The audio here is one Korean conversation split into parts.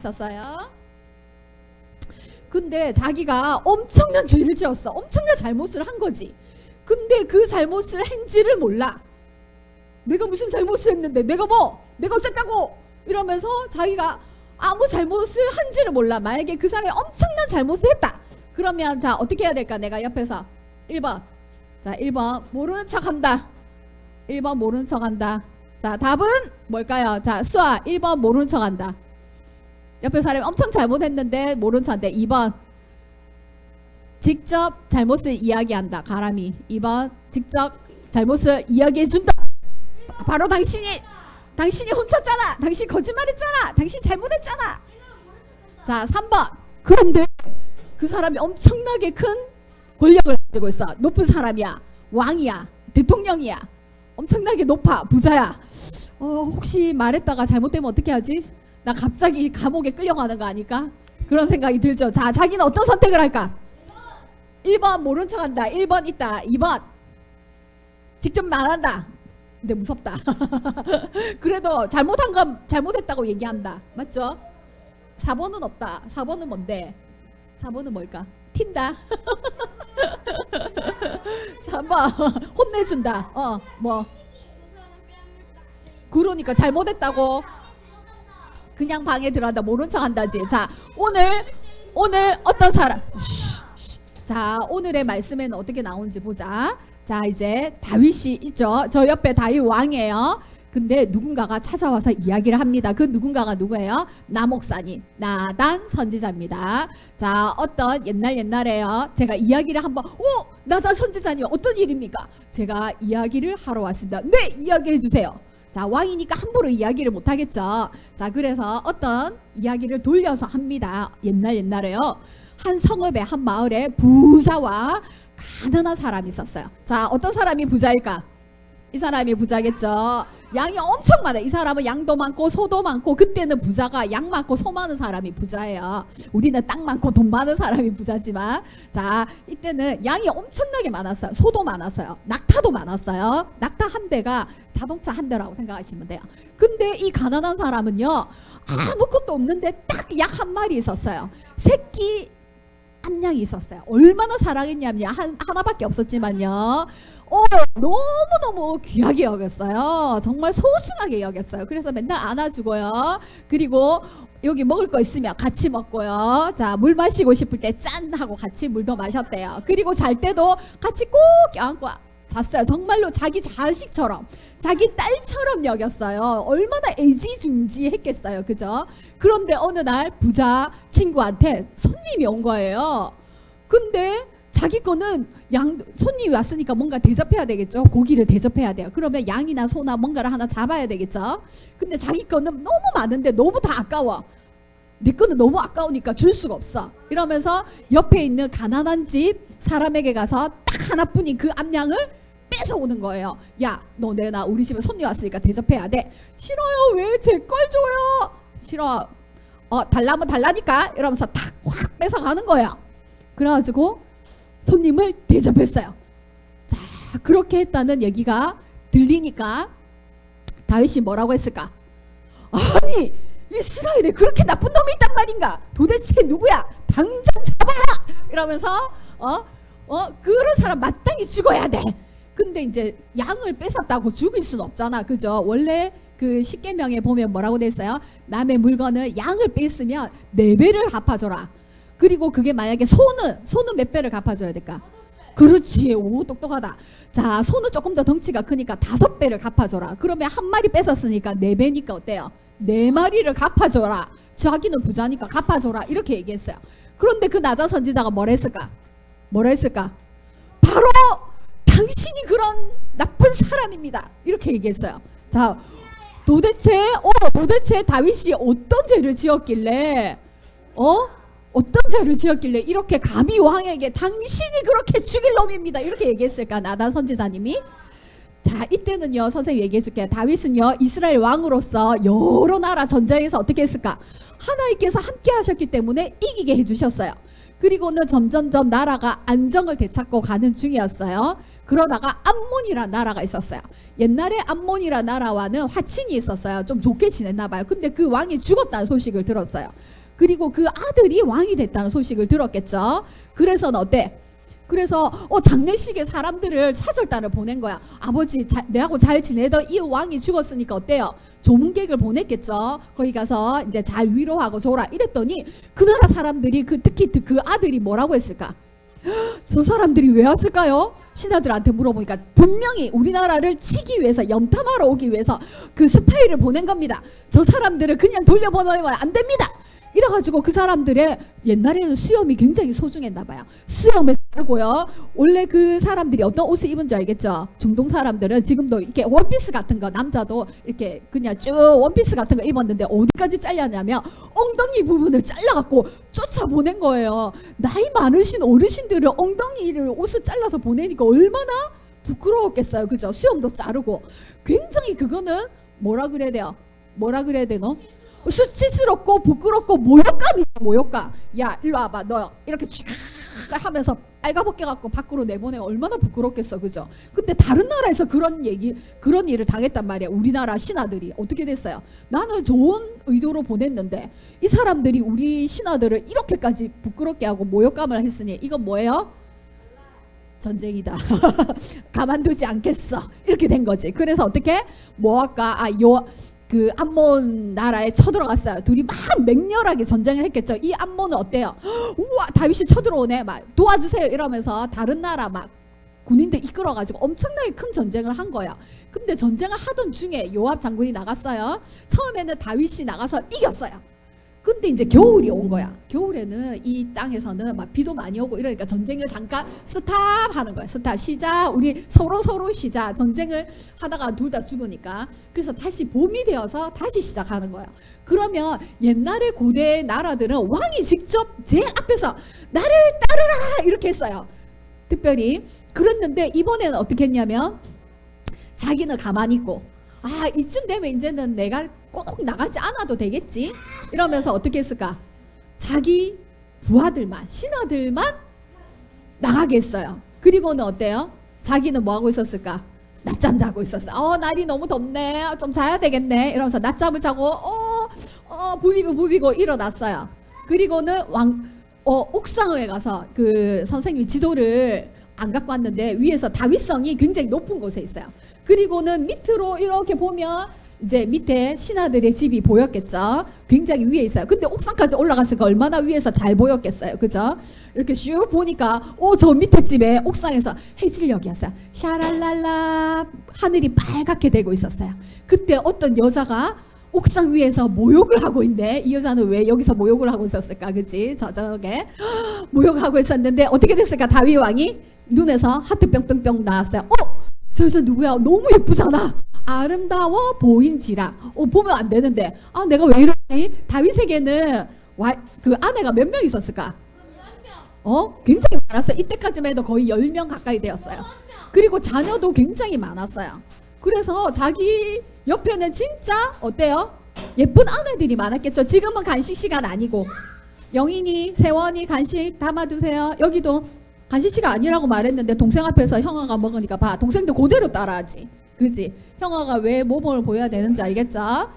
있었어요. 근데 자기가 엄청난 죄를 지었어. 엄청난 잘못을 한 거지. 근데 그 잘못을 한지를 몰라. 내가 무슨 잘못을 했는데 내가 어쨌다고 이러면서 자기가 아무 잘못을 한지를 몰라. 만약에 그 사람이 엄청난 잘못을 했다 그러면 자 어떻게 해야 될까? 내가 옆에서 1번 자 1번 모르는 척 한다. 1번 모르는 척 한다. 자 답은 뭘까요? 자 수아 1번 모르는 척 한다. 옆에 사람이 엄청 잘못했는데 모른 척한데 2번 직접 잘못을 이야기한다. 가람이 2번 직접 잘못을 이야기해준다. 바로 당신이 훔쳤잖아. 당신 거짓말했잖아. 당신 잘못했잖아. 자 3번 그런데 그 사람이 엄청나게 큰 권력을 가지고 있어. 높은 사람이야. 왕이야. 대통령이야. 엄청나게 높아. 부자야. 혹시 말했다가 잘못되면 어떻게 하지? 나 갑자기 감옥에 끌려가는 거 아닐까? 그런 생각이 들죠. 자, 자기는 어떤 선택을 할까? 1번 모른 척한다. 1번 있다. 2번 직접 말한다. 근데 무섭다. 그래도 잘못한 건 잘못했다고 얘기한다. 맞죠? 4번은 없다. 4번은 뭔데? 4번은 뭘까? 튄다. 3번 혼내준다. 그러니까 잘못했다고 그냥 방에 들어간다. 모른 척 한다지. 자 오늘 어떤 사람 자 오늘의 말씀에는 어떻게 나오는지 보자. 자 이제 다윗이 있죠. 저 옆에 다윗 왕이에요. 근데 누군가가 찾아와서 이야기를 합니다. 그 누군가가 누구예요? 나목사님 나단 선지자입니다. 자 어떤 옛날에요. 제가 이야기를 한번 나단 선지자님 어떤 일입니까? 제가 이야기를 하러 왔습니다. 네 이야기해 주세요. 자 왕이니까 함부로 이야기를 못하겠죠. 자 그래서 어떤 이야기를 돌려서 합니다. 옛날에요. 한 성읍에 한 마을에 부자와 가난한 사람이 있었어요. 자 어떤 사람이 부자일까? 이 사람이 부자겠죠. 양이 엄청 많아요. 이 사람은 양도 많고 소도 많고 그때는 부자가 양 많고 소 많은 사람이 부자예요. 우리는 땅 많고 돈 많은 사람이 부자지만 자 이때는 양이 엄청나게 많았어요. 소도 많았어요. 낙타도 많았어요. 낙타 한 대가 자동차 한 대라고 생각하시면 돼요. 근데 이 가난한 사람은요 아무것도 없는데 딱 약 한 마리 있었어요. 새끼 암양이 있었어요. 얼마나 사랑했냐면요. 하나밖에 없었지만요. 너무너무 귀하게 여겼어요. 정말 소중하게 여겼어요. 그래서 맨날 안아주고요. 그리고 여기 먹을 거 있으면 같이 먹고요. 자, 물 마시고 싶을 때 짠 하고 같이 물도 마셨대요. 그리고 잘 때도 같이 꼭 껴안고 잤어요. 정말로 자기 자식처럼 자기 딸처럼 여겼어요. 얼마나 애지중지했겠어요. 그죠? 그런데 어느 날 부자 친구한테 손님이 온 거예요. 근데 자기 거는 손님이 왔으니까 뭔가 대접해야 되겠죠. 고기를 대접해야 돼요. 그러면 양이나 소나 뭔가를 하나 잡아야 되겠죠. 근데 자기 거는 너무 많은데 너무 다 아까워. 내 거는 너무 아까우니까 줄 수가 없어. 이러면서 옆에 있는 가난한 집 사람에게 가서 딱 하나뿐인 그 암양을 뺏어오는 거예요. 야, 너 내나 우리 집에 손님 왔으니까 대접해야 돼. 싫어요. 왜 제 걸 줘요? 싫어. 달라면 달라니까. 이러면서 탁 확 뺏어가는 거예요. 그래가지고 손님을 대접했어요. 자, 그렇게 했다는 얘기가 들리니까 다윗이 뭐라고 했을까? 아니, 이스라엘에 그렇게 나쁜 놈이 있단 말인가? 도대체 누구야? 당장 잡아라! 이러면서 그런 사람 마땅히 죽어야 돼. 근데 이제 양을 뺏었다고 죽일 수는 없잖아. 그죠? 원래 그 십계명에 보면 뭐라고 돼 있어요? 남의 물건을 양을 뺏으면 4배를 갚아줘라. 그리고 그게 만약에 소는 몇 배를 갚아줘야 될까? 그렇지. 오 똑똑하다. 자 소는 조금 더 덩치가 크니까 5배를 갚아줘라. 그러면 한 마리 뺏었으니까 4배니까 어때요? 4마리를 갚아줘라. 자기는 부자니까 갚아줘라. 이렇게 얘기했어요. 그런데 그 나단 선지자가 뭐라 했을까? 바로 당신이 그런 나쁜 사람입니다. 이렇게 얘기했어요. 자 도대체 다윗이 어떤 죄를 지었길래 이렇게 감히 왕에게 당신이 그렇게 죽일 놈입니다. 이렇게 얘기했을까? 나단 선지자님이. 자 이때는요 선생님 얘기해 줄게요. 다윗은요 이스라엘 왕으로서 여러 나라 전쟁에서 어떻게 했을까? 하나님께서 함께 하셨기 때문에 이기게 해주셨어요. 그리고는 점점점 나라가 안정을 되찾고 가는 중이었어요. 그러다가 암몬이라는 나라가 있었어요. 옛날에 암몬이라는 나라와는 화친이 있었어요. 좀 좋게 지냈나 봐요. 근데 그 왕이 죽었다는 소식을 들었어요. 그리고 그 아들이 왕이 됐다는 소식을 들었겠죠. 그래서는 어때? 그래서 장례식에 사람들을 사절단을 보낸 거야. 아버지 내하고 잘 지내던 이 왕이 죽었으니까 어때요? 조문객을 보냈겠죠. 거기 가서 이제 잘 위로하고 줘라 이랬더니 그 나라 사람들이 특히 그 아들이 뭐라고 했을까? 저 사람들이 왜 왔을까요? 신하들한테 물어보니까 분명히 우리나라를 치기 위해서, 염탐하러 오기 위해서 그 스파이를 보낸 겁니다. 저 사람들을 그냥 돌려보내면 안 됩니다. 이래가지고 그 사람들의, 옛날에는 수염이 굉장히 소중했나 봐요. 수염을 자르고요. 원래 그 사람들이 어떤 옷을 입은 줄 알겠죠? 중동 사람들은 지금도 이렇게 원피스 같은 거, 남자도 이렇게 그냥 쭉 원피스 같은 거 입었는데 어디까지 잘렸냐면 엉덩이 부분을 잘라갖고 쫓아보낸 거예요. 나이 많으신 어르신들은 엉덩이를 옷을 잘라서 보내니까 얼마나 부끄러웠겠어요. 그죠? 수염도 자르고. 굉장히 그거는 뭐라 그래야 돼요? 뭐라 그래야 되노? 수치스럽고 부끄럽고 모욕감이죠. 모욕감. 야 일로 와봐, 너 이렇게 쫙 하면서 빨가벗겨 갖고 밖으로 내보내. 얼마나 부끄럽겠어. 그죠? 근데 다른 나라에서 그런 일을 당했단 말이야. 우리나라 신하들이 어떻게 됐어요? 나는 좋은 의도로 보냈는데 이 사람들이 우리 신하들을 이렇게까지 부끄럽게 하고 모욕감을 했으니 이건 뭐예요? 전쟁이다. 가만두지 않겠어. 이렇게 된 거지. 그래서 어떻게 뭐 할까? 그 암몬 나라에 쳐들어갔어요. 둘이 막 맹렬하게 전쟁을 했겠죠. 이 암몬은 어때요? 우와, 다윗이 쳐들어오네. 막 도와주세요 이러면서 다른 나라 막 군인들 이끌어가지고 엄청나게 큰 전쟁을 한 거예요. 근데 전쟁을 하던 중에 요압 장군이 나갔어요. 처음에는 다윗이 나가서 이겼어요. 근데 이제 겨울이 온 거야. 겨울에는 이 땅에서는 막 비도 많이 오고 이러니까 전쟁을 잠깐 스탑하는 거야. 스탑, 시작. 우리 서로 시작. 전쟁을 하다가 둘 다 죽으니까. 그래서 다시 봄이 되어서 다시 시작하는 거예요. 그러면 옛날에 고대 나라들은 왕이 직접 제일 앞에서 나를 따르라 이렇게 했어요. 특별히. 그랬는데 이번에는 어떻게 했냐면 자기는 가만히 있고, 이쯤 되면 이제는 내가 꼭 나가지 않아도 되겠지 이러면서 어떻게 했을까? 자기 부하들만, 신하들만 나가게 했어요. 그리고는 어때요? 자기는 뭐 하고 있었을까? 낮잠 자고 있었어. 날이 너무 덥네, 좀 자야 되겠네 이러면서 낮잠을 자고 부비고 일어났어요. 그리고는 옥상에 가서 그 선생님이 지도를 안 갖고 왔는데 위에서 다윗성이 굉장히 높은 곳에 있어요. 그리고는 밑으로 이렇게 보면 이제 밑에 신하들의 집이 보였겠죠. 굉장히 위에 있어요. 근데 옥상까지 올라갔으니까 얼마나 위에서 잘 보였겠어요. 그죠? 이렇게 슉 보니까 저 밑에 집에 옥상에서 해질녘이었어요. 샤랄랄라 하늘이 빨갛게 되고 있었어요. 그때 어떤 여자가 옥상 위에서 모욕을 하고 있네. 이 여자는 왜 여기서 모욕을 하고 있었을까? 그치? 저쪽에 모욕을 하고 있었는데 어떻게 됐을까? 다윗 왕이 눈에서 하트 뿅뿅뿅 나왔어요. 저 여자 누구야? 너무 예쁘잖아. 아름다워 보인지라. 보면 안 되는데 내가 왜 이러지? 다윗에게는 그 아내가 몇 명 있었을까? 굉장히 많았어요. 이때까지만 해도 거의 10명 가까이 되었어요. 그리고 자녀도 굉장히 많았어요. 그래서 자기 옆에는 진짜 어때요? 예쁜 아내들이 많았겠죠. 지금은 간식 시간 아니고, 영인이, 세원이 간식 담아두세요. 여기도 간식 시간 아니라고 말했는데 동생 앞에서 형아가 먹으니까 봐. 동생도 그대로 따라하지. 그지? 형아가 왜 모범을 보여야 되는지 알겠죠?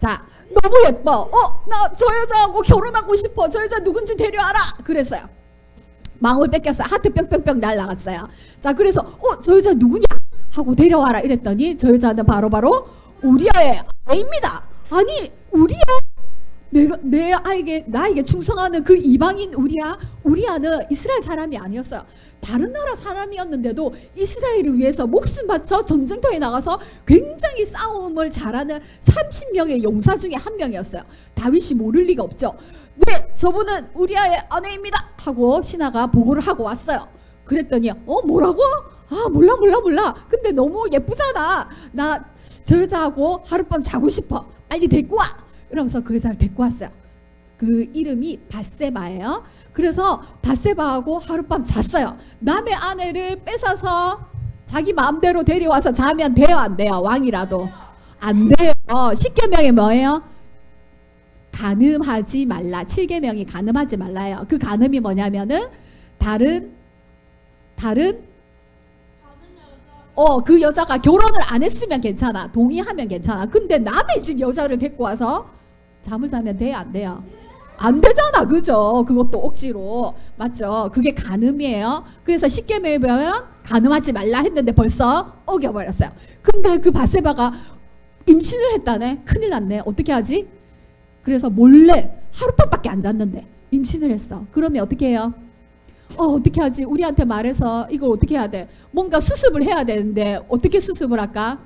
자, 너무 예뻐. 나 저 여자하고 결혼하고 싶어. 저 여자 누군지 데려와라. 그랬어요. 마음을 뺏겼어요. 하트 뿅뿅뿅 날라갔어요. 자, 그래서 저 여자 누구냐 하고 데려와라 이랬더니 저 여자는 바로 우리아의 아내입니다. 아니, 우리아? 나에게 충성하는 그 이방인 우리아는 이스라엘 사람이 아니었어요. 다른 나라 사람이었는데도 이스라엘을 위해서 목숨 바쳐 전쟁터에 나가서 굉장히 싸움을 잘하는 30명의 용사 중에 한 명이었어요. 다윗이 모를 리가 없죠. 네, 저분은 우리아의 아내입니다 하고 신하가 보고를 하고 왔어요. 그랬더니 뭐라고? 몰라. 근데 너무 예쁘잖아. 나 저 여자하고 하룻밤 자고 싶어. 빨리 데리고 와. 이러면서 그 여자를 데리고 왔어요. 그 이름이 밧세바예요. 그래서 밧세바하고 하룻밤 잤어요. 남의 아내를 뺏어서 자기 마음대로 데려와서 자면 돼요, 안 돼요? 왕이라도 안 돼요. 십계명이 뭐예요? 간음하지 말라. 7계명이 간음하지 말라요. 그 간음이 뭐냐면은 다른 그 여자가 결혼을 안 했으면 괜찮아. 동의하면 괜찮아. 근데 남의 집 여자를 데리고 와서 잠을 자면 돼요, 안 돼요? 안 되잖아, 그죠? 그것도 억지로. 맞죠? 그게 간음이에요. 그래서 10계명에 보면 간음하지 말라 했는데 벌써 어겨버렸어요. 근데 그 바세바가 임신을 했다네. 큰일 났네. 어떻게 하지? 그래서 몰래 하룻밤밖에 안 잤는데 임신을 했어. 그러면 어떻게 해요? 어떻게 하지? 우리한테 말해서 이걸 어떻게 해야 돼? 뭔가 수습을 해야 되는데 어떻게 수습을 할까?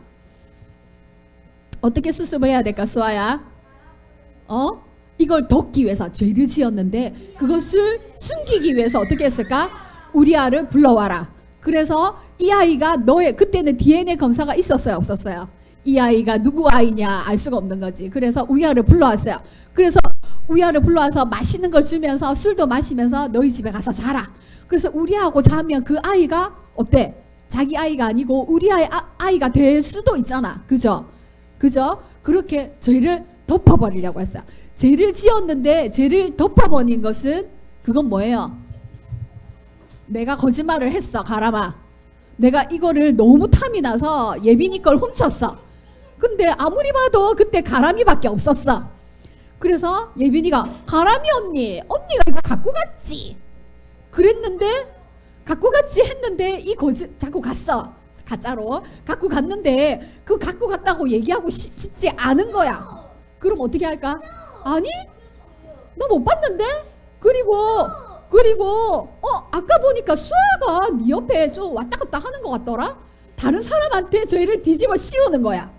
어떻게 수습을 해야 될까, 수아야? 이걸 덮기 위해서 죄를 지었는데 그것을 숨기기 위해서 어떻게 했을까? 우리아를 불러와라. 그래서 이 아이가 너의, 그때는 DNA 검사가 있었어요, 없었어요? 이 아이가 누구 아이냐 알 수가 없는 거지. 그래서 우리아를 불러왔어요. 그래서 우리아를 불러와서 맛있는 걸 주면서 술도 마시면서 너희 집에 가서 자라. 그래서 우리아하고 자면 그 아이가 어때? 자기 아이가 아니고 우리아의 아이가 될 수도 있잖아. 그죠? 그렇게 죄를 덮어버리려고 했어요. 죄를 지었는데 죄를 덮어버린 것은 그건 뭐예요? 내가 거짓말을 했어, 가람아. 내가 이거를 너무 탐이 나서 예빈이 걸 훔쳤어. 근데 아무리 봐도 그때 가람이밖에 없었어. 그래서 예빈이가 가람이 언니가 이거 갖고 갔지. 그랬는데 갖고 갔지 했는데 이 거짓 자꾸 갔어. 가짜로 갖고 갔는데 그 갖고 갔다고 얘기하고 싶지 않은 거야. 그럼 어떻게 할까? 아니? 나 못 봤는데? 그리고 아까 보니까 수아가 네 옆에 좀 왔다 갔다 하는 것 같더라? 다른 사람한테 죄를 뒤집어 씌우는 거야.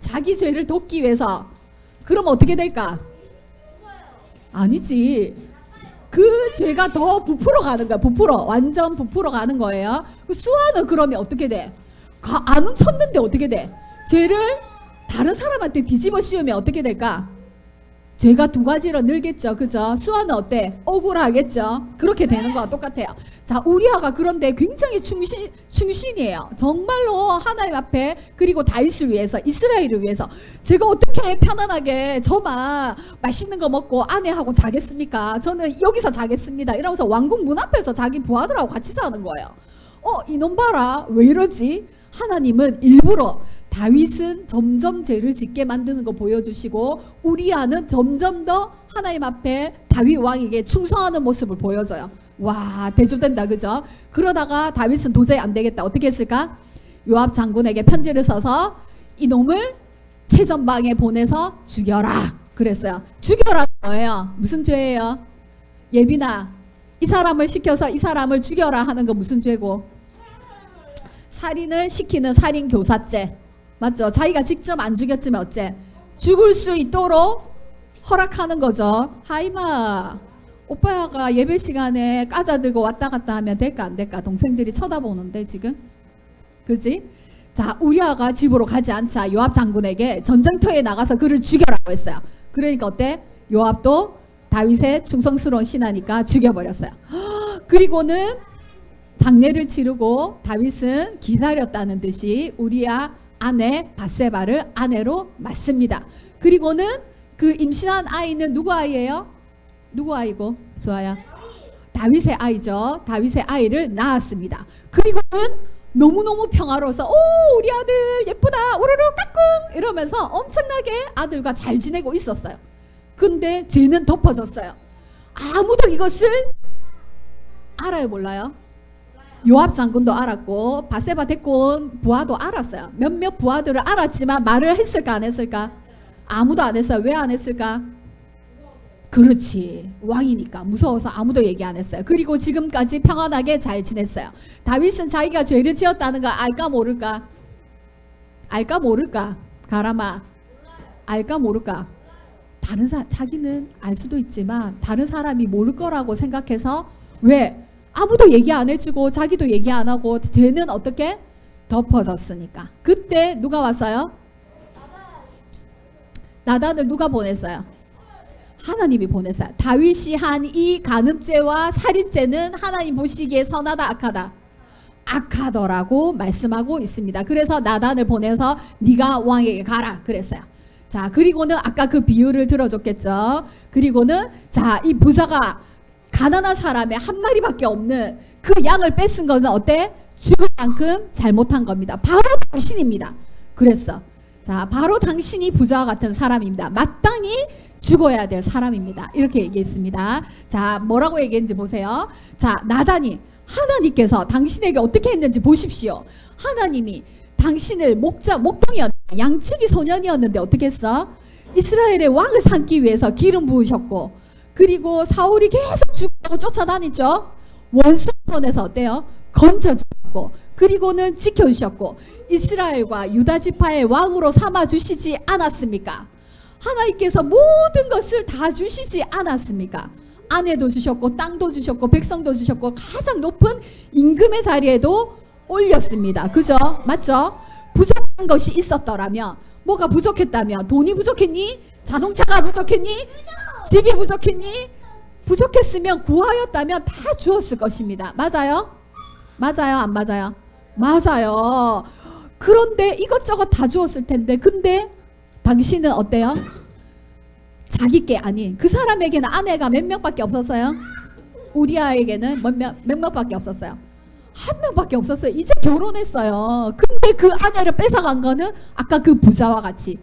자기 죄를 덮기 위해서. 그럼 어떻게 될까? 아니지. 그 죄가 더 부풀어 가는 거야. 완전 부풀어 가는 거예요. 수아는 그러면 어떻게 돼? 안 훔쳤는데 어떻게 돼? 죄를 다른 사람한테 뒤집어 씌우면 어떻게 될까? 죄가 두 가지로 늘겠죠. 그죠? 수아는 어때? 억울하겠죠. 그렇게 되는 거와 똑같아요. 자, 우리아가 그런데 굉장히 충신이에요. 정말로 하나님 앞에, 그리고 다윗을 위해서, 이스라엘을 위해서 제가 어떻게 편안하게 저만 맛있는 거 먹고 아내하고 자겠습니까? 저는 여기서 자겠습니다. 이러면서 왕궁 문 앞에서 자기 부하들하고 같이 자는 거예요. 이놈 봐라. 왜 이러지? 하나님은 일부러 다윗은 점점 죄를 짓게 만드는 거 보여주시고 우리아는 점점 더 하나님 앞에 다윗 왕에게 충성하는 모습을 보여줘요. 와, 대조된다, 그죠? 그러다가 다윗은 도저히 안 되겠다. 어떻게 했을까? 요압 장군에게 편지를 써서 이놈을 최전방에 보내서 죽여라 그랬어요. 죽여라 뭐예요? 무슨 죄예요? 예빈아, 이 사람을 시켜서 이 사람을 죽여라 하는 거 무슨 죄고? 살인을 시키는 살인교사죄. 맞죠? 자기가 직접 안 죽였지만 어째? 죽을 수 있도록 허락하는 거죠. 하이마, 오빠가 예배 시간에 까자 들고 왔다 갔다 하면 될까 안 될까? 동생들이 쳐다보는데 지금. 그지? 자, 우리아가 집으로 가지 않자 요압 장군에게 전쟁터에 나가서 그를 죽여라고 했어요. 그러니까 어때? 요압도 다윗의 충성스러운 신하니까 죽여버렸어요. 그리고는 장례를 치르고 다윗은 기다렸다는 듯이 우리아 아내 바세바를 아내로 맞습니다. 그리고는 그 임신한 아이는 누구 아이예요? 누구 아이고? 수아야? 다윗의 아이죠. 다윗의 아이를 낳았습니다. 그리고는 너무너무 평화로워서 우리 아들 예쁘다 우르르 까꿍 이러면서 엄청나게 아들과 잘 지내고 있었어요. 근데 죄는 덮어졌어요. 아무도 이것을 알아요, 몰라요? 요압 장군도 알았고 바세바 데리고 온 부하도 알았어요. 몇몇 부하들을 알았지만 말을 했을까 안 했을까? 아무도 안 했어요. 왜 안 했을까? 그렇지, 왕이니까 무서워서 아무도 얘기 안 했어요. 그리고 지금까지 평안하게 잘 지냈어요. 다윗은 자기가 죄를 지었다는 거 알까 모를까? 알까 모를까? 가람아, 알까 모를까? 자기는 알 수도 있지만 다른 사람이 모를 거라고 생각해서 왜? 아무도 얘기 안 해주고 자기도 얘기 안 하고 죄는 어떻게? 덮어졌으니까. 그때 누가 왔어요? 나단을 누가 보냈어요? 하나님이 보냈어요. 다윗이 한 이 간음죄와 살인죄는 하나님 보시기에 선하다 악하다? 악하더라고 말씀하고 있습니다. 그래서 나단을 보내서 네가 왕에게 가라 그랬어요. 자, 그리고는 아까 그 비유를 들어줬겠죠. 그리고는 자, 이 부자가 가난한 사람의 한 마리밖에 없는 그 양을 뺏은 것은 어때? 죽을 만큼 잘못한 겁니다. 바로 당신입니다. 그랬어. 자, 바로 당신이 부자와 같은 사람입니다. 마땅히 죽어야 될 사람입니다. 이렇게 얘기했습니다. 자, 뭐라고 얘기했는지 보세요. 자, 나단이 하나님께서 당신에게 어떻게 했는지 보십시오. 하나님이 당신을 목동이었다. 양치기 소년이었는데 어떻게 했어? 이스라엘의 왕을 삼기 위해서 기름 부으셨고, 그리고 사울이 계속 죽으라고 쫓아다니죠. 원수 손에서 어때요? 건져주셨고, 그리고는 지켜주셨고, 이스라엘과 유다 지파의 왕으로 삼아주시지 않았습니까? 하나님께서 모든 것을 다 주시지 않았습니까? 아내도 주셨고, 땅도 주셨고, 백성도 주셨고, 가장 높은 임금의 자리에도 올렸습니다. 그죠? 맞죠? 부족한 것이 있었더라면, 뭐가 부족했다면, 돈이 부족했니? 자동차가 부족했니? 집이 부족했니? 부족했으면 구하였다면 다 주었을 것입니다. 맞아요? 맞아요? 안 맞아요? 맞아요. 그런데 이것저것 다 주었을 텐데, 근데 당신은 어때요? 자기 게 아닌, 그 사람에게는 아내가 몇 명밖에 없었어요? 우리아에게는 몇 명밖에 없었어요? 한 명밖에 없었어요. 이제 결혼했어요. 근데 그 아내를 뺏어간 거는 아까 그 부자와 같이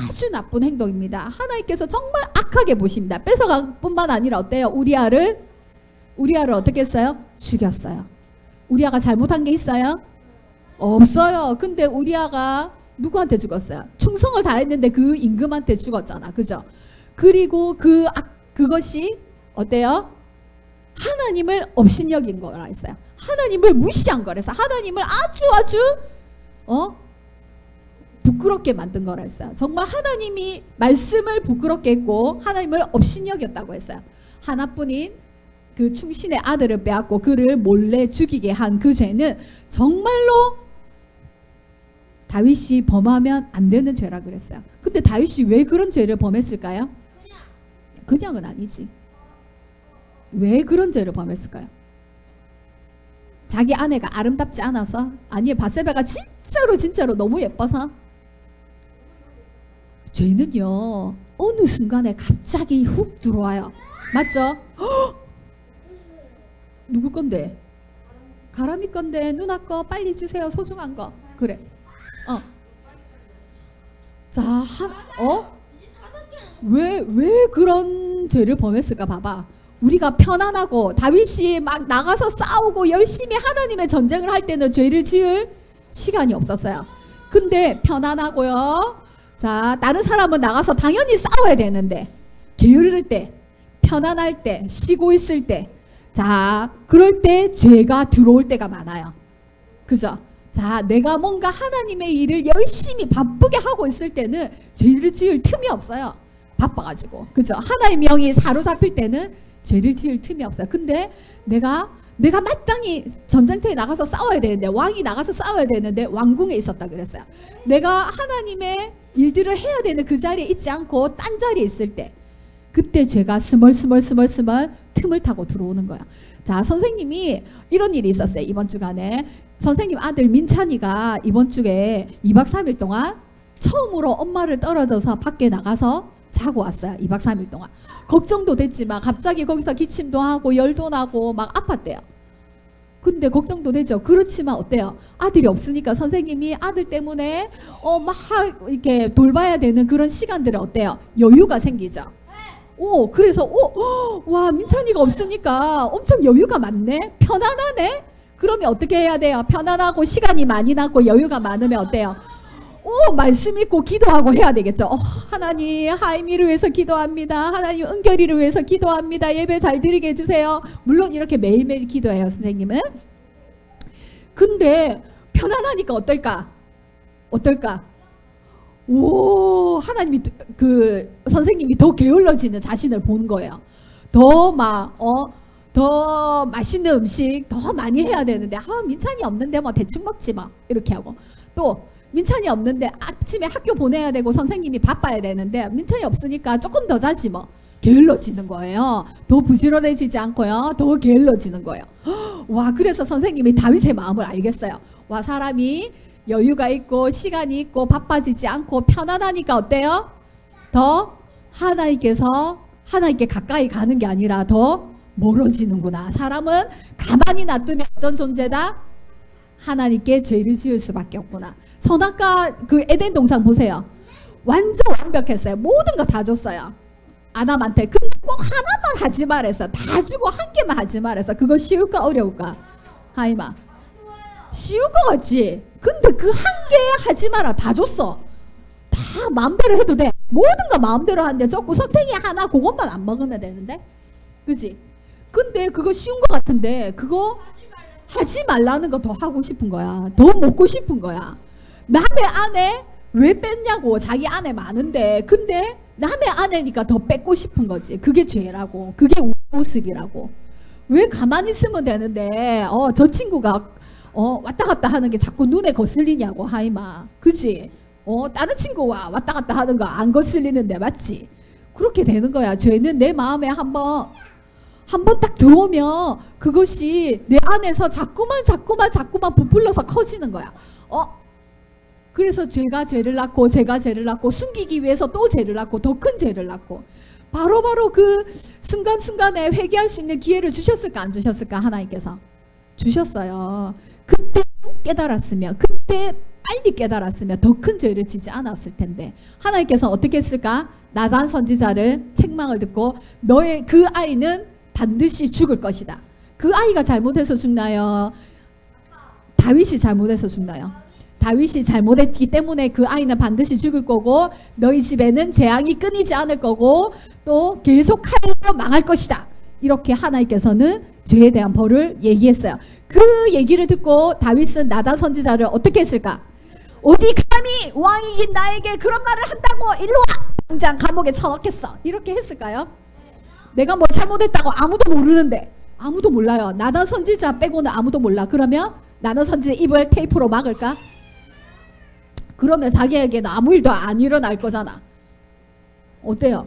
아주 나쁜 행동입니다. 하나님께서 정말 악하게 보십니다. 뺏어간 뿐만 아니라 어때요? 우리아를 어떻게 했어요? 죽였어요. 우리아가 잘못한 게 있어요? 없어요. 근데 우리아가 누구한테 죽었어요? 충성을 다했는데 그 임금한테 죽었잖아. 그죠? 그리고 그것이 어때요? 하나님을 업신여긴 거라 했어요. 하나님을 무시한 거라서 하나님을 아주 부끄럽게 만든 거라 했어요. 정말 하나님이 말씀을 부끄럽게 했고 하나님을 업신여겼다고 했어요. 하나뿐인 그 충신의 아들을 빼앗고 그를 몰래 죽이게 한 그 죄는 정말로 다윗이 범하면 안 되는 죄라 그랬어요. 근데 다윗이 왜 그런 죄를 범했을까요? 그냥은 아니지. 왜 그런 죄를 범했을까요? 자기 아내가 아름답지 않아서? 아니에요. 바세바가 진짜로 너무 예뻐서? 죄는요, 어느 순간에 갑자기 훅 들어와요. 맞죠? 헉! 누구 건데? 가람이 건데 누나 거 빨리 주세요. 소중한 거. 그래. 자, 왜 그런 죄를 범했을까 봐봐. 우리가 편안하고 다윗이 막 나가서 싸우고 열심히 하나님의 전쟁을 할 때는 죄를 지을 시간이 없었어요. 근데 편안하고요. 자, 다른 사람은 나가서 당연히 싸워야 되는데 게으를 때, 편안할 때, 쉬고 있을 때, 자, 그럴 때 죄가 들어올 때가 많아요. 그죠? 자, 내가 뭔가 하나님의 일을 열심히 바쁘게 하고 있을 때는 죄를 지을 틈이 없어요. 바빠가지고. 그죠? 하나의 명이 사로잡힐 때는 죄를 지을 틈이 없어요. 근데 내가 마땅히 전쟁터에 나가서 싸워야 되는데, 왕이 나가서 싸워야 되는데 왕궁에 있었다 그랬어요. 내가 하나님의 일들을 해야 되는 그 자리에 있지 않고 딴 자리에 있을 때, 그때 죄가 스멀스멀 틈을 타고 들어오는 거야. 자, 선생님이 이런 일이 있었어요. 이번 주간에 선생님 아들 민찬이가 이번 주에 2박 3일 동안 처음으로 엄마를 떨어져서 밖에 나가서 자고 왔어요. 2박 3일 동안. 걱정도 됐지만 갑자기 거기서 기침도 하고 열도 나고 막 아팠대요. 근데 걱정도 되죠. 그렇지만 어때요? 아들이 없으니까 선생님이 아들 때문에 막 이렇게 돌봐야 되는 그런 시간들은 어때요? 여유가 생기죠. 그래서 와, 민찬이가 없으니까 엄청 여유가 많네. 편안하네. 그러면 어떻게 해야 돼요? 편안하고 시간이 많이 남고 여유가 많으면 어때요? 말씀 읽고 기도하고 해야 되겠죠. 하나님, 하이미를 위해서 기도합니다. 하나님, 은결이를 위해서 기도합니다. 예배 잘 드리게 해주세요. 물론 이렇게 매일매일 기도해요, 선생님은. 근데 편안하니까 어떨까? 하나님이 선생님이 더 게을러지는 자신을 보는 거예요. 더 맛있는 음식 더 많이 해야 되는데 민찬이 없는데 뭐 대충 먹지 뭐 이렇게 하고, 또 민찬이 없는데 아침에 학교 보내야 되고 선생님이 바빠야 되는데 민찬이 없으니까 조금 더 자지 뭐. 게을러지는 거예요. 더 부지런해지지 않고요. 더 게을러지는 거예요. 와, 그래서 선생님이 다윗의 마음을 알겠어요. 와, 사람이 여유가 있고 시간이 있고 바빠지지 않고 편안하니까 어때요? 더 하나님께 가까이 가는 게 아니라 더 멀어지는구나. 사람은 가만히 놔두면 어떤 존재다? 하나님께 죄를 지을 수밖에 없구나. 선악과 그 에덴 동산 보세요. 완전 완벽했어요. 모든 거 다 줬어요. 아담한테. 근데 꼭 하나만 하지 말했어. 다 주고 한 개만 하지 말했어. 그거 쉬울까 어려울까? 하이마. 쉬울 것 같지? 근데 그 한 개 하지 마라. 다 줬어. 다 마음대로 해도 돼. 모든 거 마음대로 하는데 저 구석탱이 하나 그것만 안 먹으면 되는데? 그지? 근데 그거 쉬운 것 같은데 그거 하지 말라는 거 더 하고 싶은 거야. 더 먹고 싶은 거야. 남의 아내 왜 뺐냐고. 자기 아내 많은데. 근데 남의 아내니까 더 뺏고 싶은 거지. 그게 죄라고. 그게 모습이라고. 왜 가만히 있으면 되는데 저 친구가 왔다 갔다 하는 게 자꾸 눈에 거슬리냐고. 하이마. 그치? 다른 친구와 왔다 갔다 하는 거 안 거슬리는데 맞지? 그렇게 되는 거야. 죄는 내 마음에 한번 딱 들어오면 그것이 내 안에서 자꾸만 부풀러서 커지는 거야. 그래서 죄가 죄를 낳고 숨기기 위해서 또 죄를 낳고 더 큰 죄를 낳고 바로 그 순간순간에 회개할 수 있는 기회를 주셨을까 안 주셨을까? 하나님께서 주셨어요. 그때 깨달았으면, 그때 빨리 깨달았으면 더 큰 죄를 지지 않았을 텐데 하나님께서 어떻게 했을까? 나단 선지자를 책망을 듣고 너의 그 아이는 반드시 죽을 것이다. 그 아이가 잘못해서 죽나요? 다윗이 잘못해서 죽나요? 다윗이 잘못했기 때문에 그 아이는 반드시 죽을 거고 너희 집에는 재앙이 끊이지 않을 거고 또 계속 칼로 망할 것이다. 이렇게 하나님께서는 죄에 대한 벌을 얘기했어요. 그 얘기를 듣고 다윗은 나단 선지자를 어떻게 했을까? 어디 감히 왕이긴 나에게 그런 말을 한다고 일로 와! 당장 감옥에 쳐넣겠어. 이렇게 했을까요? 내가 뭘 잘못했다고 아무도 모르는데. 아무도 몰라요. 나단 선지자 빼고는 아무도 몰라. 그러면 나단 선지자 입을 테이프로 막을까? 그러면 자기에게는 아무 일도 안 일어날 거잖아. 어때요?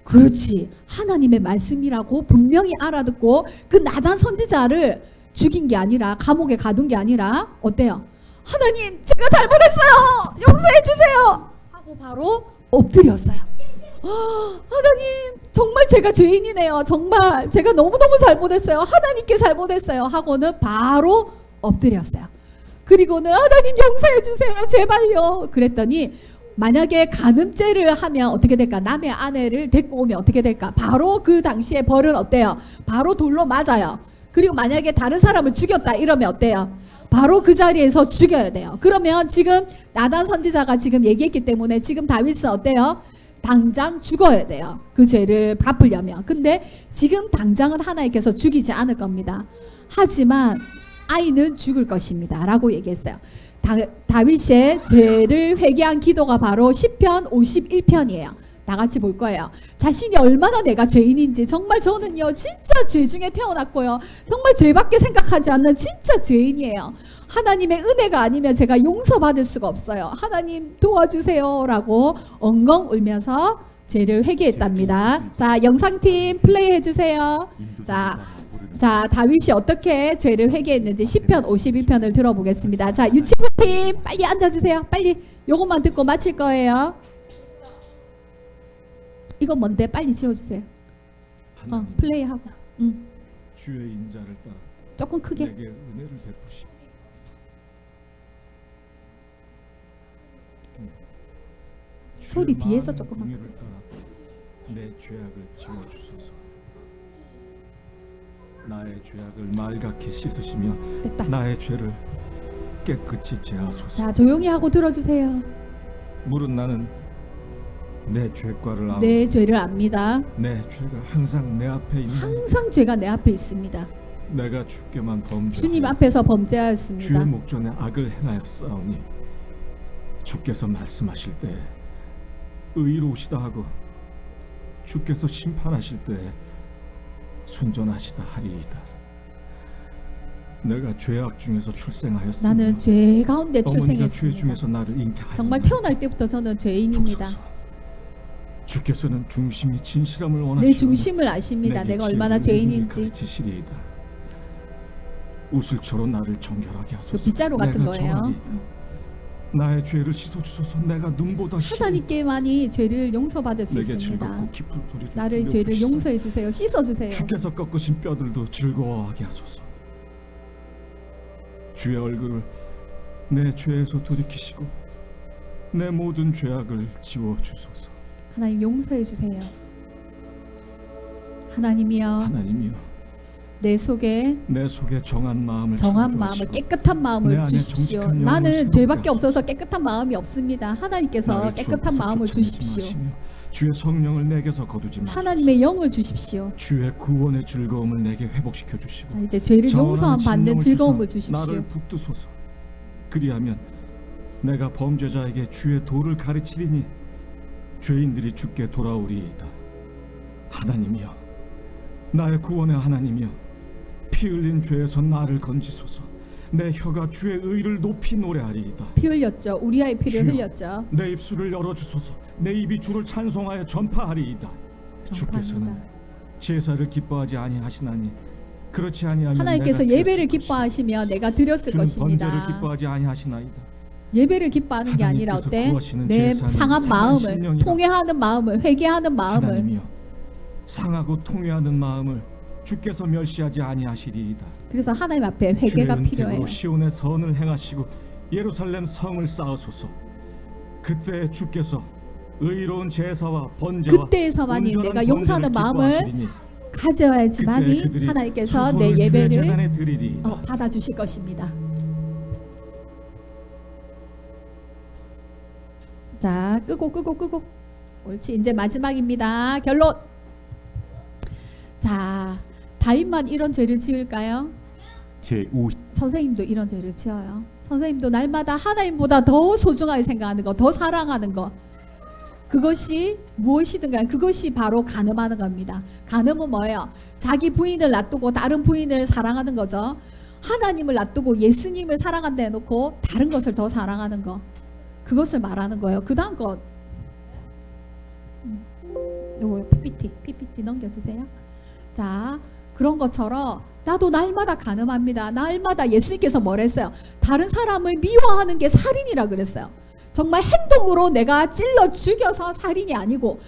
그렇지. 하나님의 말씀이라고 분명히 알아듣고 그 나단 선지자를 죽인 게 아니라 감옥에 가둔 게 아니라 어때요? 하나님 제가 잘못했어요. 용서해 주세요. 하고 바로 엎드렸어요. 하나님 정말 제가 죄인이네요. 정말 제가 너무너무 잘못했어요. 하나님께 잘못했어요. 하고는 바로 엎드렸어요. 그리고는 하나님 용서해 주세요. 제발요. 그랬더니 만약에 간음죄를 하면 어떻게 될까? 남의 아내를 데리고 오면 어떻게 될까? 바로 그 당시에 벌은 어때요? 바로 돌로 맞아요. 그리고 만약에 다른 사람을 죽였다 이러면 어때요? 바로 그 자리에서 죽여야 돼요. 그러면 지금 나단 선지자가 지금 얘기했기 때문에 지금 다윗은 어때요? 당장 죽어야 돼요. 그 죄를 갚으려면. 근데 지금 당장은 하나님께서 죽이지 않을 겁니다. 하지만 아이는 죽을 것입니다. 라고 얘기했어요. 다윗의 죄를 회개한 기도가 바로 시편 51편이에요. 다 같이 볼 거예요. 자신이 얼마나 내가 죄인인지 정말 저는요 진짜 죄 중에 태어났고요. 정말 죄밖에 생각하지 않는 진짜 죄인이에요. 하나님의 은혜가 아니면 제가 용서받을 수가 없어요. 하나님 도와주세요 라고 엉엉 울면서 죄를 회개했답니다. 자 영상팀 플레이 해주세요. 자 다윗이 어떻게 죄를 회개했는지 시편 51편을 들어보겠습니다. 자 유치부팀 빨리 앉아주세요. 빨리 요것만 듣고 마칠 거예요. 이거 뭔데? 빨리 지워주세요. 플레이하고. 주의 인자를 따라 조금 크게. 내게 은혜를 베푸시오. 소리 뒤에서 조금만 크게. 크게. 내 죄악을 지워주소서. 나의 죄악을 말갛게 씻으시며 됐다. 나의 죄를 깨끗이 제하소서. 자 조용히 하고 들어주세요. 물은 나는 내 죄과를 알고 내 죄를 압니다. 내 죄가 항상 내 앞에 있는 항상 죄가 내 앞에 있습니다. 내가 주께만 범죄 주님 앞에서 주의 범죄하였습니다. 목전에 악을 행하였사오니 주께서 말씀하실 때 의로우시다 하고 주께서 심판하실 때 순전하시다 하리이다. 내가 죄악 중에서 출생하였으며 나는 죄 가운데 어머니가 죄 출생했습니다. 중에서 나를 잉태하였으며 정말 태어날 때부터 저는 죄인입니다. 주옵소서. 주께서는 중심이 진실함을 원하시고 내 중심을 아십니다. 내가 얼마나 죄인인지. 가르치시리이다. 우슬초로 나를 정결하게 하소서. 그 빗자루 같은 내가 거예요. 정하리이다. 나의 죄를 씻어주소서. 내가 눈보다 하나님께만이 죄를 용서받을 수 내게 있습니다. 즐겁고 깊은 소리 좀 나를 죄를 들려주시소. 용서해 주세요. 씻어 주세요. 주께서 꺾으신 뼈들도 즐거워하게 하소서. 주의 얼굴을 내 죄에서 돌이키시고 내 모든 죄악을 지워주소서. 하나님 용서해 주세요. 하나님이여 하나님이여, 내 속에 내 속에 정한 마음을 정한 마음을 창조하시고 깨끗한 내 마음을 안에 주십시오. 정직한 영혼을 나는 새롭게 죄밖에 하소서. 없어서 깨끗한 마음이 없습니다. 하나님께서 나를 깨끗한 주옵소서. 마음을 쫓아내지 주십시오. 마시며 주의 성령을 내게서 거두지 마소서. 하나님의 영을 주십시오. 주의 구원의 즐거움을 내게 회복시켜 주시고 자, 이제 죄를 용서함 자원하는 받는 심령을 즐거움을 주사 주십시오. 나를 붙드소서. 그리하면 내가 범죄자에게 주의 도를 가르치리니 죄인들이 주께 돌아오리이다. 하나님이여, 나의 구원의 하나님이여, 피 흘린 죄에서 나를 건지소서. 내 혀가 주의 의를 높이 노래하리이다. 피 흘렸죠. 우리아의 피를 주여, 흘렸죠. 내 입술을 열어주소서. 내 입이 주를 찬송하여 전파하리이다. 전파합니다. 주께서는 제사를 기뻐하지 아니하시나니 그렇지 아니하면 하나님께서 내가 예배를 드렸을 것이다. 기뻐하시며 내가 드렸을 주는 번제를 것입니다. 기뻐하지 아니하시나이다. 예배를 기뻐하는 게 아니라 하나님께서 어때? 구하시는 내 제사는 상한 상한 마음을, 심령이라. 통회하는 마음을, 회개하는 마음을. 하나님이여, 상하고 통회하는 마음을 주께서 멸시하지 아니하시리이다. 그래서 하나님 앞에 회개가 주의 필요해요. 은택으로 시온의 선을 행하시고 예루살렘 성을 쌓으소서. 그때 주께서 의로운 제사와 번제와 그때에서만이 온전한 내가 용서하는 번제를 마음을 기뻐하시리니 가져야지만이 그때 그들이 하나님께서 내 수소를 주의 예배를 제단에 드리리이다. 받아주실 것입니다. 자, 끄고. 옳지. 이제 마지막입니다. 결론. 자, 다윗만 이런 죄를 지을까요? 제50 선생님도 이런 죄를 지어요. 선생님도 날마다 하나님보다 더 소중하게 생각하는 거, 더 사랑하는 거. 그것이 무엇이든 간에 그것이 바로 간음하는 겁니다. 간음은 뭐예요? 자기 부인을 놔두고 다른 부인을 사랑하는 거죠. 하나님을 놔두고 예수님을 사랑한다 해놓고 다른 것을 더 사랑하는 거. 그것을 말하는 거예요. 그 다음 것 요거 PPT 넘겨주세요. 자, 그런 것처럼 나도 날마다 간음합니다. 날마다 예수님께서 뭐랬어요? 다른 사람을 미워하는 게 살인이라 그랬어요. 정말 행동으로 내가 찔러 죽여서 살인이 아니고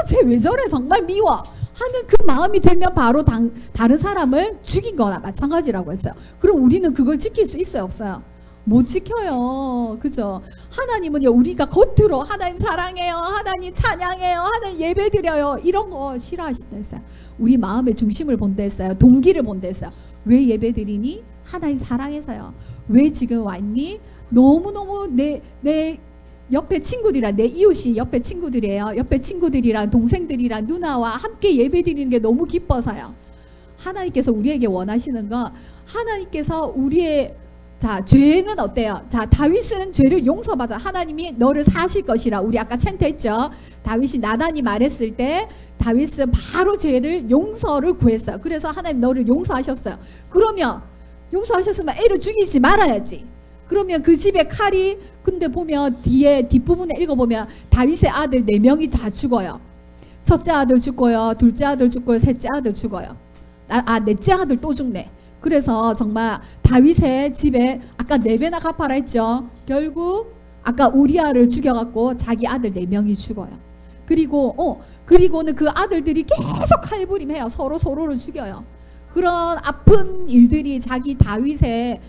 쟤 왜 저래 정말 미워 하는 그 마음이 들면 바로 다른 사람을 죽인 거나 마찬가지라고 했어요. 그럼 우리는 그걸 지킬 수 있어요, 없어요? 못 지켜요. 그죠? 하나님은요, 우리가 겉으로 하나님 사랑해요, 하나님 찬양해요, 하나님 예배드려요, 이런 거 싫어하신다 했어요. 우리 마음의 중심을 본다 했어요. 동기를 본다 했어요. 왜 예배드리니? 하나님 사랑해서요. 왜 지금 왔니? 너무너무 내 옆에 친구들이랑, 내 이웃이 옆에 친구들이에요. 옆에 친구들이랑 동생들이랑 누나와 함께 예배드리는 게 너무 기뻐서요. 하나님께서 우리에게 원하시는 건, 하나님께서 우리의 죄는 어때요? 자, 다윗은 죄를 용서받아. 하나님이 너를 사실 것이라. 우리 아까 챈트했죠. 다윗이 나단이 말했을 때 다윗은 바로 죄를 용서를 구했어요. 그래서 하나님 너를 용서하셨어요. 그러면 용서하셨으면 애를 죽이지 말아야지. 그러면 그 집에 칼이, 근데 보면 뒷부분에 읽어보면 다윗의 아들 4명이 다 죽어요. 첫째 아들 죽고요, 둘째 아들 죽고요, 셋째 아들 죽어요. 넷째 아들 또 죽네. 그래서 정말 다윗의 집에 아까 4배나 갚아라 했죠. 결국 아까 우리아를 죽여갖고 자기 아들 4명이 죽어요. 그리고는 그 아들들이 계속 칼부림해요. 서로를 죽여요. 그런 아픈 일들이 자기 다윗의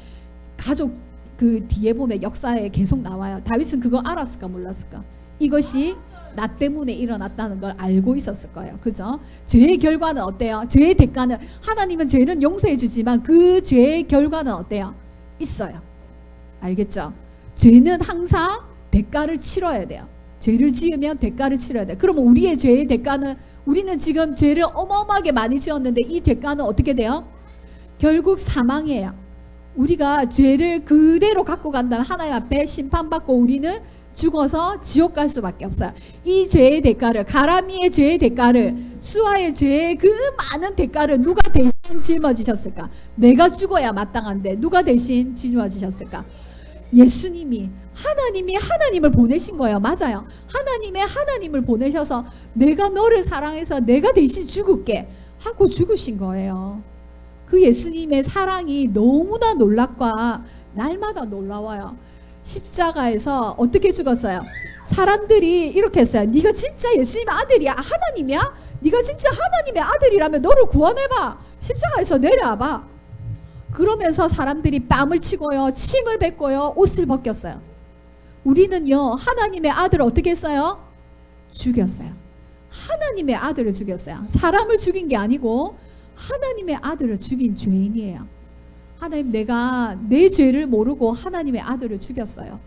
가족 그 뒤에 보면 역사에 계속 나와요. 다윗은 그거 알았을까 몰랐을까? 이것이 나 때문에 일어났다는 걸 알고 있었을 거예요. 그죠? 죄의 결과는 어때요? 죄의 대가는, 하나님은 죄는 용서해 주지만 그 죄의 결과는 어때요? 있어요. 알겠죠? 죄는 항상 대가를 치러야 돼요. 죄를 지으면 대가를 치러야 돼요. 그러면 우리의 죄의 대가는, 우리는 지금 죄를 어마어마하게 많이 지었는데 이 대가는 어떻게 돼요? 결국 사망이에요. 우리가 죄를 그대로 갖고 간다면 하나님 앞에 심판받고 우리는 죽어서 지옥 갈 수밖에 없어요. 이 죄의 대가를, 가라미의 죄의 대가를, 수아의 죄의 그 많은 대가를 누가 대신 짊어지셨을까? 내가 죽어야 마땅한데 누가 대신 짊어지셨을까? 예수님이, 하나님이 하나님을 보내신 거예요. 맞아요. 하나님을 보내셔서 내가 너를 사랑해서 내가 대신 죽을게 하고 죽으신 거예요. 그 예수님의 사랑이 너무나 놀랍고 날마다 놀라워요. 십자가에서 어떻게 죽었어요? 사람들이 이렇게 했어요. 네가 진짜 예수님의 아들이야? 하나님이야? 네가 진짜 하나님의 아들이라면 너를 구원해봐. 십자가에서 내려와봐. 그러면서 사람들이 뺨을 치고요, 침을 뱉고요, 옷을 벗겼어요. 우리는요, 하나님의 아들을 어떻게 했어요? 죽였어요. 하나님의 아들을 죽였어요. 사람을 죽인 게 아니고 하나님의 아들을 죽인 죄인이에요. 하나님, 내가 내 죄를 모르고 하나님의 아들을 죽였어요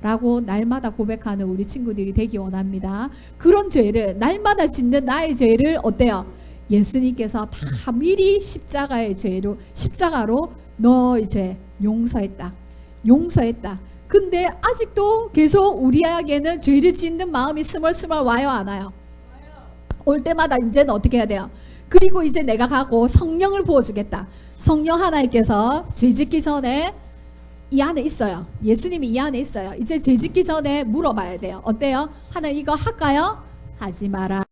라고 날마다 고백하는 우리 친구들이 되기 원합니다. 그런 죄를, 날마다 짓는 나의 죄를 어때요? 예수님께서 다 미리 십자가로 너의 죄 용서했다. 근데 아직도 계속 우리에게는 죄를 짓는 마음이 스멀스멀 와요, 안 와요? 올 때마다 이제는 어떻게 해야 돼요? 그리고 이제 내가 가고 성령을 부어주겠다. 성령 하나님께서 죄 짓기 전에 이 안에 있어요. 예수님이 이 안에 있어요. 이제 죄 짓기 전에 물어봐야 돼요. 어때요? 하나님, 이거 할까요? 하지 마라.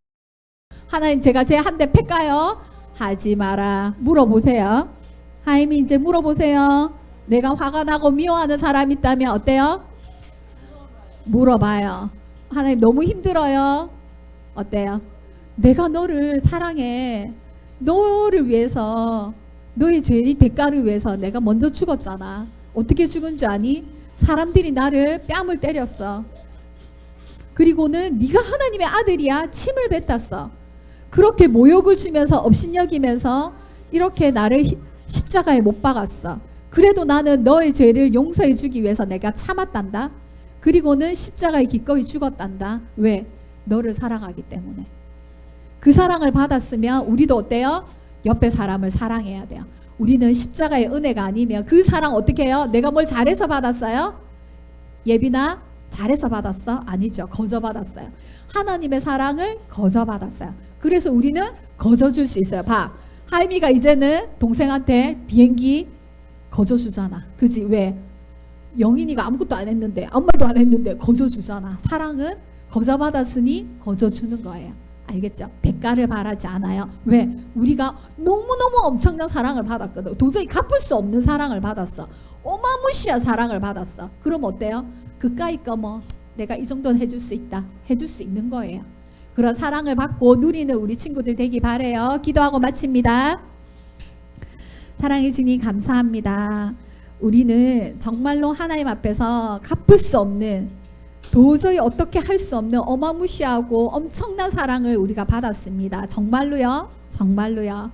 하나님, 제가 제 한 대 팰까요? 하지 마라. 물어보세요. 하나님, 이제 물어보세요. 내가 화가 나고 미워하는 사람 있다면 어때요? 물어봐요. 하나님, 너무 힘들어요. 어때요? 내가 너를 사랑해. 너를 위해서, 너의 죄의 대가를 위해서 내가 먼저 죽었잖아. 어떻게 죽은 줄 아니? 사람들이 나를 뺨을 때렸어. 그리고는 네가 하나님의 아들이야. 침을 뱉었어. 그렇게 모욕을 주면서 업신여기면서 이렇게 나를 십자가에 못 박았어. 그래도 나는 너의 죄를 용서해 주기 위해서 내가 참았단다. 그리고는 십자가에 기꺼이 죽었단다. 왜? 너를 사랑하기 때문에. 그 사랑을 받았으면 우리도 어때요? 옆에 사람을 사랑해야 돼요. 우리는 십자가의 은혜가 아니면 그 사랑 어떻게 해요? 내가 뭘 잘해서 받았어요? 예빈아, 잘해서 받았어? 아니죠. 거저 받았어요. 하나님의 사랑을 거저 받았어요. 그래서 우리는 거저 줄 수 있어요. 봐, 하임이가 이제는 동생한테 비행기 거저 주잖아. 그지? 왜? 영인이가 아무것도 안 했는데, 아무 말도 안 했는데 거저 주잖아. 사랑은 거저 받았으니 거저 주는 거예요. 알겠죠? 대가를 바라지 않아요. 왜? 우리가 너무너무 엄청난 사랑을 받았거든. 도저히 갚을 수 없는 사랑을 받았어. 어마무시한 사랑을 받았어. 그럼 어때요? 그까이 거 뭐 내가 이 정도는 해줄 수 있다. 해줄 수 있는 거예요. 그런 사랑을 받고 누리는 우리 친구들 되기 바래요. 기도하고 마칩니다. 사랑해 주님 감사합니다. 우리는 정말로 하나님 앞에서 갚을 수 없는, 도저히 어떻게 할 수 없는 어마무시하고 엄청난 사랑을 우리가 받았습니다. 정말로요.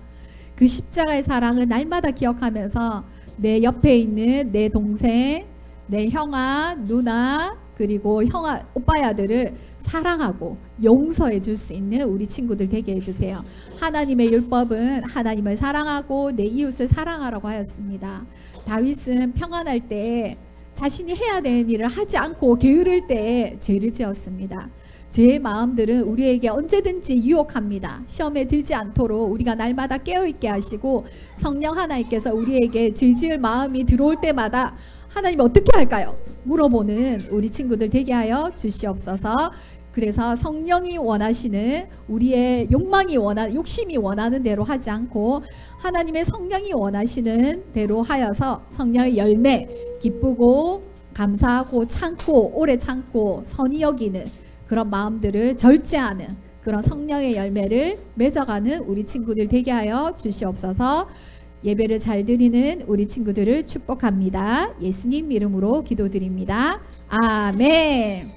그 십자가의 사랑을 날마다 기억하면서 내 옆에 있는 내 동생, 내 형아, 누나, 그리고 형아, 오빠야들을 사랑하고 용서해 줄 수 있는 우리 친구들 되게 해주세요. 하나님의 율법은 하나님을 사랑하고 내 이웃을 사랑하라고 하였습니다. 다윗은 평안할 때 자신이 해야 되는 일을 하지 않고 게으를 때 죄를 지었습니다. 죄의 마음들은 우리에게 언제든지 유혹합니다. 시험에 들지 않도록 우리가 날마다 깨어있게 하시고, 성령 하나님께서 우리에게 죄 지을 마음이 들어올 때마다 하나님 어떻게 할까요? 물어보는 우리 친구들 되게 하여 주시옵소서. 그래서 성령이 원하시는, 우리의 욕심이 원하는 대로 하지 않고 하나님의 성령이 원하시는 대로 하여서 성령의 열매, 기쁘고 감사하고 참고 오래 참고 선히 여기는 그런 마음들을 절제하는 그런 성령의 열매를 맺어가는 우리 친구들 되게 하여 주시옵소서. 예배를 잘 드리는 우리 친구들을 축복합니다. 예수님 이름으로 기도드립니다. 아멘.